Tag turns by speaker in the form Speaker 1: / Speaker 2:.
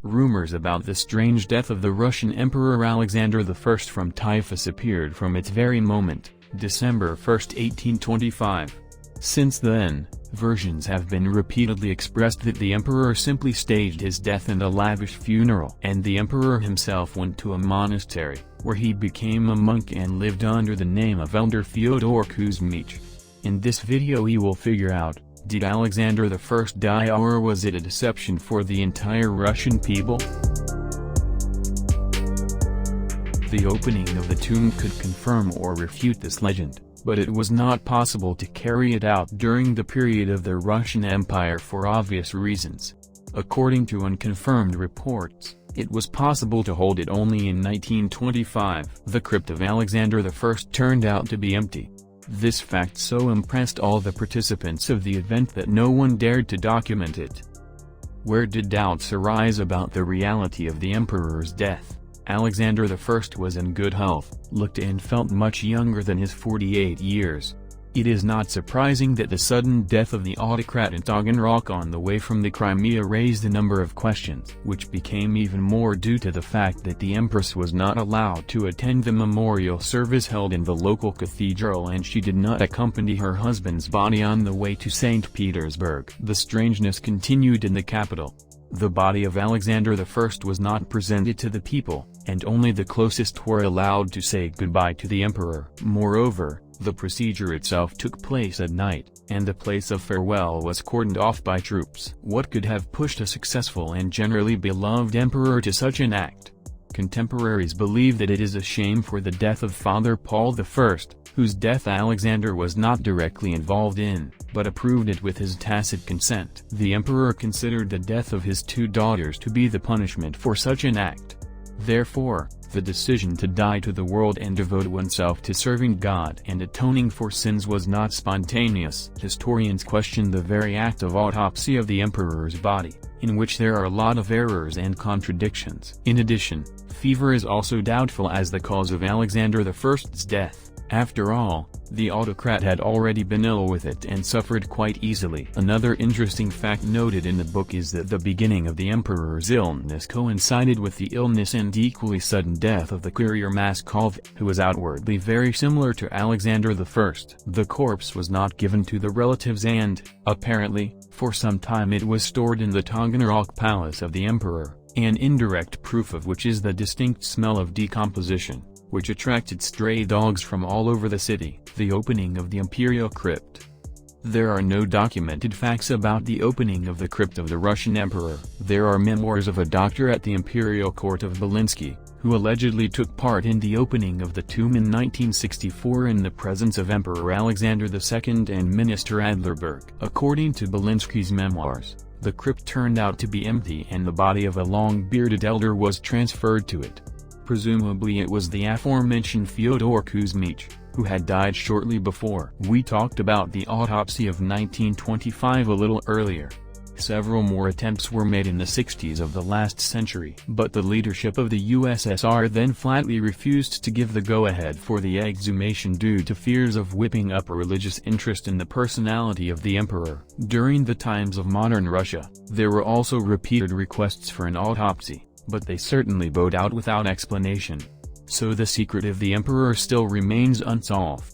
Speaker 1: Rumors about the strange death of the Russian Emperor Alexander I from typhus appeared from its very moment, December 1, 1825. Since then, versions have been repeatedly expressed that the emperor simply staged his death in a lavish funeral, and the emperor himself went to a monastery, where he became a monk and lived under the name of Elder Fyodor Kuzmich. In this video we will figure out, did Alexander I die, or was it a deception for the entire Russian people? The opening of the tomb could confirm or refute this legend, but it was not possible to carry it out during the period of the Russian Empire for obvious reasons. According to unconfirmed reports, it was possible to hold it only in 1925. The crypt of Alexander I turned out to be empty. This fact so impressed all the participants of the event that no one dared to document it. Where did doubts arise about the reality of the emperor's death? Alexander I was in good health, looked and felt much younger than his 48 years. It is not surprising that the sudden death of the autocrat in Taganrog on the way from the Crimea raised a number of questions, which became even more due to the fact that the empress was not allowed to attend the memorial service held in the local cathedral, and she did not accompany her husband's body on the way to St. Petersburg. The strangeness continued in the capital. The body of Alexander I was not presented to the people, and only the closest were allowed to say goodbye to the emperor. Moreover, the procedure itself took place at night, and the place of farewell was cordoned off by troops. What could have pushed a successful and generally beloved emperor to such an act? Contemporaries believe that it is a shame for the death of Father Paul I, whose death Alexander was not directly involved in, but approved it with his tacit consent. The emperor considered the death of his two daughters to be the punishment for such an act. Therefore, the decision to die to the world and devote oneself to serving God and atoning for sins was not spontaneous. Historians question the very act of autopsy of the emperor's body, in which there are a lot of errors and contradictions. In addition, fever is also doubtful as the cause of Alexander I's death. After all, the autocrat had already been ill with it and suffered quite easily. Another interesting fact noted in the book is that the beginning of the emperor's illness coincided with the illness and equally sudden death of the courier Maskov, who was outwardly very similar to Alexander I. The corpse was not given to the relatives and, apparently, for some time it was stored in the Taganrog palace of the emperor, an indirect proof of which is the distinct smell of decomposition, which attracted stray dogs from all over the city. The opening of the imperial crypt. There are no documented facts about the opening of the crypt of the Russian emperor. There are memoirs of a doctor at the imperial court of Belinsky, who allegedly took part in the opening of the tomb in 1964 in the presence of Emperor Alexander II and Minister Adlerberg. According to Belinsky's memoirs, the crypt turned out to be empty and the body of a long-bearded elder was transferred to it. Presumably it was the aforementioned Fyodor Kuzmich, who had died shortly before. We talked about the autopsy of 1925 a little earlier. Several more attempts were made in the 60s of the last century, but the leadership of the USSR then flatly refused to give the go-ahead for the exhumation due to fears of whipping up a religious interest in the personality of the emperor. During the times of modern Russia, there were also repeated requests for an autopsy, but they certainly bowed out without explanation. So the secret of the emperor still remains unsolved.